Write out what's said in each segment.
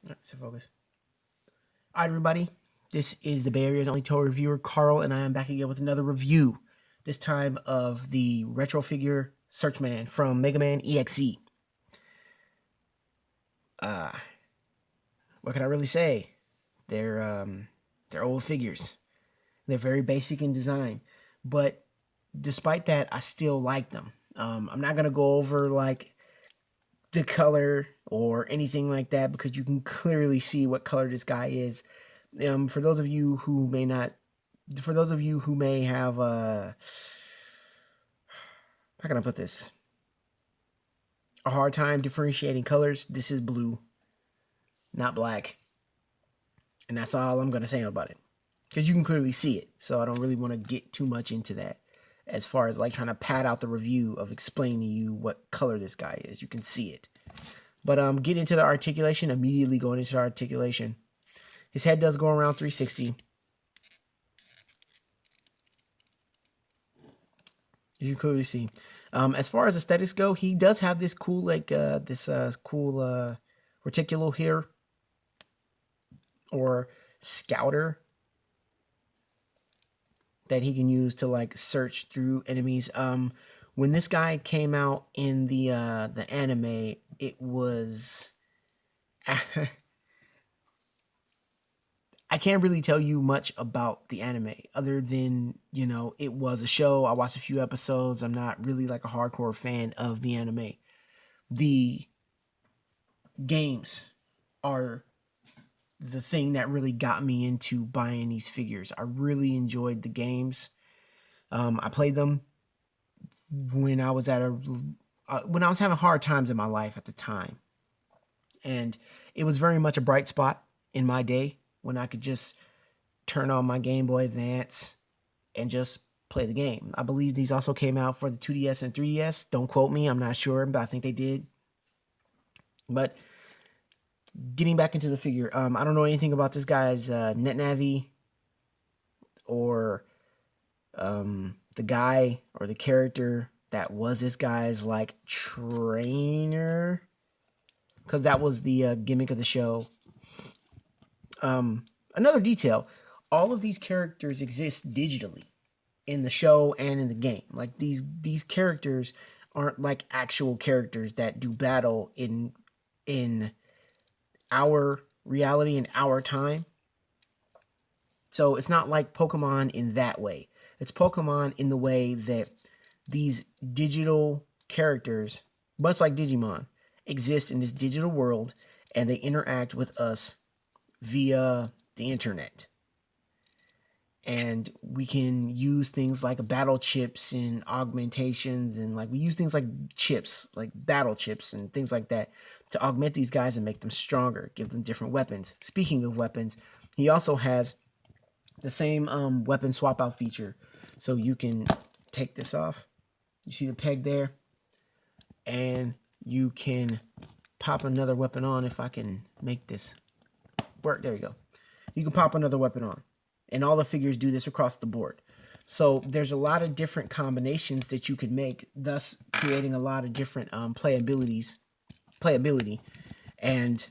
All right, so focus. All right, everybody. This is the Bay Area's only toy reviewer, Carl, and I am back again with another review. This time of the retro figure SearchMan from MegaMan EXE. What can I really say? They're old figures. They're very basic in design, but despite that, I still like them. I'm not gonna go over like the color or anything like that because you can clearly see what color this guy is. For those of you who may have how can I put this, a hard time differentiating colors, this is blue, not black, and that's all I'm gonna say about it because you can clearly see it. So I don't really want to get too much into that as far as like trying to pad out the review of explaining to you what color this guy is. You can see it. But get into the articulation, immediately going into the articulation. His head does go around 360. As you clearly see. As far as aesthetics go, he does have this cool, like, cool reticular here. Or scouter. That he can use to, like, search through enemies. When this guy came out in the anime, it was... I can't really tell you much about the anime other than, you know, it was a show. I watched a few episodes. I'm not really like a hardcore fan of the anime. The games are the thing that really got me into buying these figures. I really enjoyed the games. I played them when I was when I was having hard times in my life at the time. And it was very much a bright spot in my day when I could just turn on my Game Boy Advance and just play the game. I believe these also came out for the 2DS and 3DS. Don't quote me, I'm not sure, but I think they did. But getting back into the figure, I don't know anything about this guy's NetNavi or the guy or the character that was this guy's like trainer, because that was the gimmick of the show. Another detail, all of these characters exist digitally in the show and in the game. Like these characters aren't like actual characters that do battle in our reality, in our time. So it's not like Pokemon in that way. It's Pokemon in the way that these digital characters, much like Digimon, exist in this digital world and they interact with us via the internet. And we can use things like battle chips and augmentations, and like we use things like chips, like battle chips and things like that to augment these guys and make them stronger, give them different weapons. Speaking of weapons, he also has the same weapon swap out feature. So you can take this off. You see the peg there? And you can pop another weapon on. If I can make this work, there you go. You can pop another weapon on, and all the figures do this across the board. So there's a lot of different combinations that you could make, thus creating a lot of different playability, and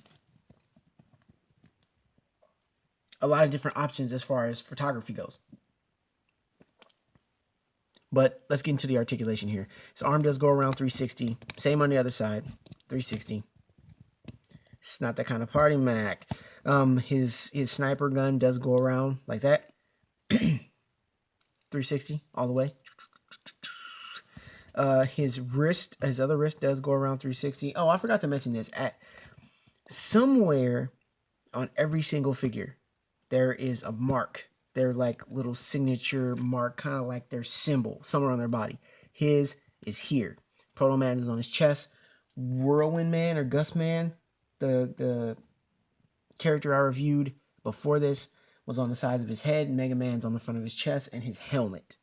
a lot of different options as far as photography goes. But let's get into the articulation here. His arm does go around 360. Same on the other side, 360. It's not that kind of party, Mac. His sniper gun does go around like that. 360 all the way. His other wrist does go around 360. Oh, I forgot to mention this. At somewhere on every single figure, there is a mark. They're like little signature mark, kind of like their symbol somewhere on their body. His is here. Proto Man is on his chest. Whirlwind Man or Gust Man, the character I reviewed before this, was on the sides of his head. Mega Man's on the front of his chest and his helmet.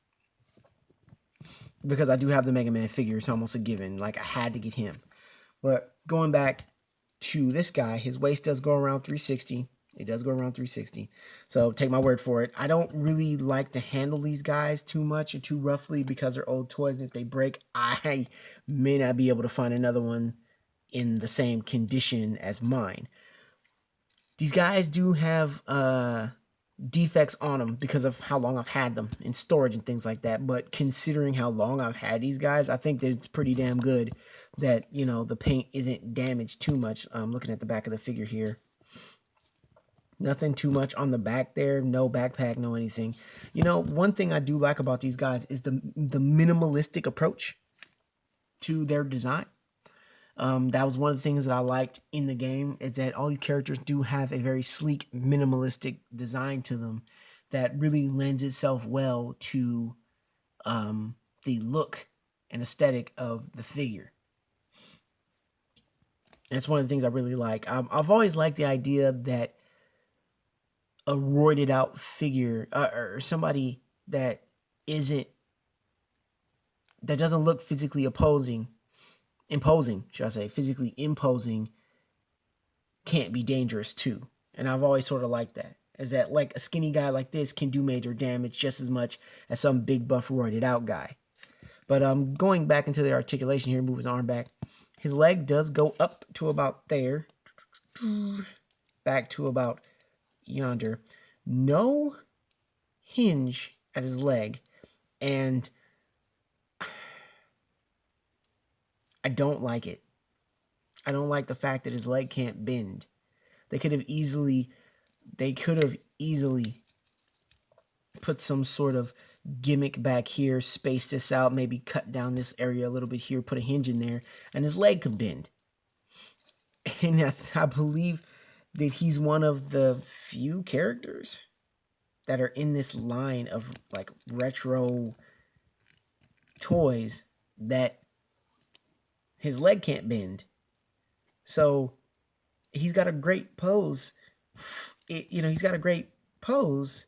Because I do have the Mega Man figure, it's almost a given. Like, I had to get him. But going back to this guy, his waist does go around 360. It does go around 360. So take my word for it. I don't really like to handle these guys too much or too roughly because they're old toys. And if they break, I may not be able to find another one in the same condition as mine. These guys do have defects on them because of how long I've had them in storage and things like that. But considering how long I've had these guys, I think that it's pretty damn good that, you know, the paint isn't damaged too much. I'm looking at the back of the figure here. Nothing too much on the back there. No backpack, no anything. You know, one thing I do like about these guys is the minimalistic approach to their design. That was one of the things that I liked in the game, is that all these characters do have a very sleek, minimalistic design to them that really lends itself well to the look and aesthetic of the figure. And it's one of the things I really like. I've always liked the idea that a roided out figure or somebody that doesn't look physically imposing, should I say, physically imposing, can't be dangerous too. And I've always sort of liked that. Is that like a skinny guy like this can do major damage just as much as some big buff roided out guy. But going back into the articulation here, move his arm back. His leg does go up to about there. Back to about yonder. No hinge at his leg. And I don't like it. I don't like the fact that his leg can't bend. They could have easily put some sort of gimmick back here, space this out, maybe cut down this area a little bit here, put a hinge in there, and his leg can bend. And I believe that he's one of the few characters that are in this line of like retro toys that his leg can't bend. So he's got a great pose. He's got a great pose.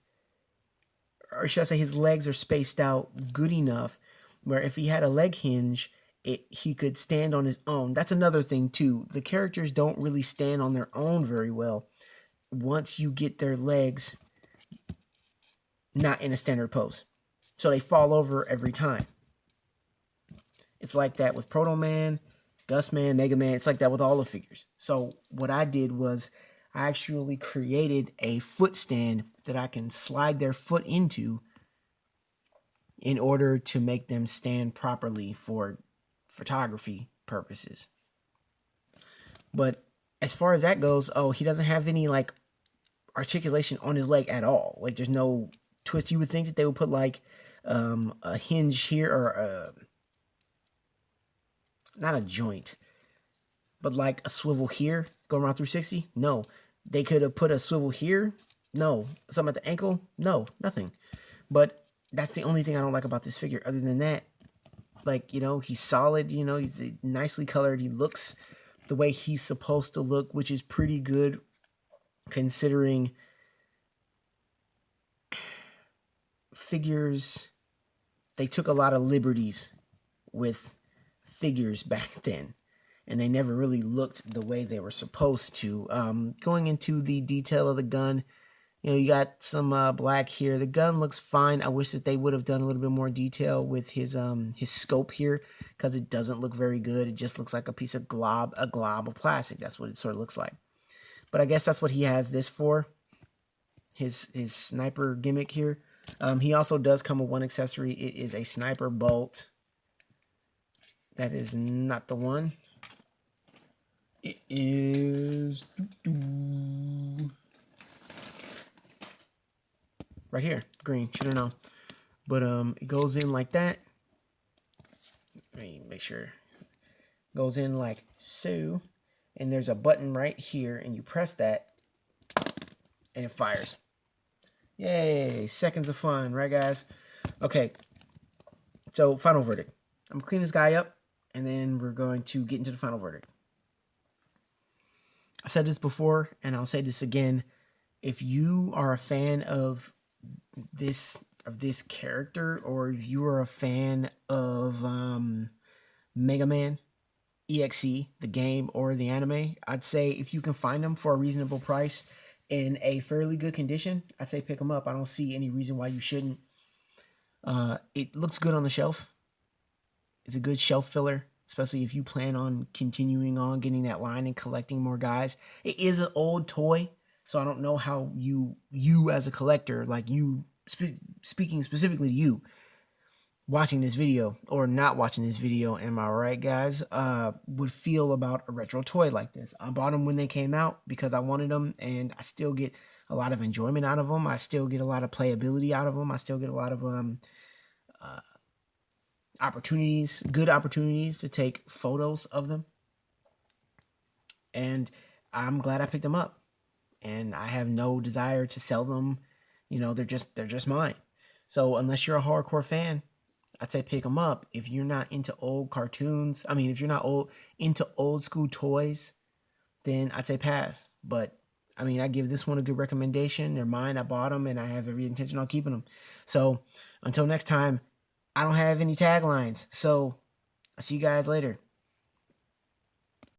Or should I say his legs are spaced out good enough where if he had a leg hinge, he could stand on his own. That's another thing too. The characters don't really stand on their own very well once you get their legs not in a standard pose. So they fall over every time. It's like that with Proto Man, Gus Man, Mega Man. It's like that with all the figures. So what I did was I actually created a foot stand that I can slide their foot into in order to make them stand properly for photography purposes. But as far as that goes, he doesn't have any like articulation on his leg at all. Like there's no twist. You would think that they would put like a hinge here or not a joint, but like a swivel here going around 360. No, they could have put a swivel here. No, something at the ankle. No, nothing. But that's the only thing I don't like about this figure. Other than that, like, you know, he's solid. You know, he's nicely colored. He looks the way he's supposed to look, which is pretty good considering figures. They took a lot of liberties with figures back then, and they never really looked the way they were supposed to. Going into the detail of the gun, you know, you got some black here. The gun looks fine. I wish that they would have done a little bit more detail with his scope here, because it doesn't look very good. It just looks like a piece of glob of plastic. That's what it sort of looks like. But I guess that's what he has this for, his sniper gimmick here. He also does come with one accessory. It is a sniper bolt. That is not the one. It is right here, green. Should have known. But it goes in like that. Let me make sure. Goes in like so, and there's a button right here, and you press that, and it fires. Yay! Seconds of fun, right, guys? Okay. So final verdict. I'm gonna clean this guy up, and then we're going to get into the final verdict. I've said this before, and I'll say this again. If you are a fan of this character, or if you are a fan of MegaMan, EXE, the game or the anime, I'd say if you can find them for a reasonable price in a fairly good condition, I'd say pick them up. I don't see any reason why you shouldn't. It looks good on the shelf. It's a good shelf filler, especially if you plan on continuing on getting that line and collecting more guys. It is an old toy, So I don't know how you as a collector, like you speaking specifically to you, watching this video or not watching this video, am I right, guys, would feel about a retro toy like this. I bought them when they came out because I wanted them, and I still get a lot of enjoyment out of them. I still get a lot of playability out of them. I still get a lot of uh, good opportunities to take photos of them. And I'm glad I picked them up. And I have no desire to sell them. You know, they're just mine. So unless you're a hardcore fan, I'd say pick them up. If you're not into old cartoons, I mean, if you're not into old school toys, then I'd say pass. But I mean, I give this one a good recommendation. They're mine. I bought them, and I have every intention on keeping them. So until next time, I don't have any taglines. So I'll see you guys later.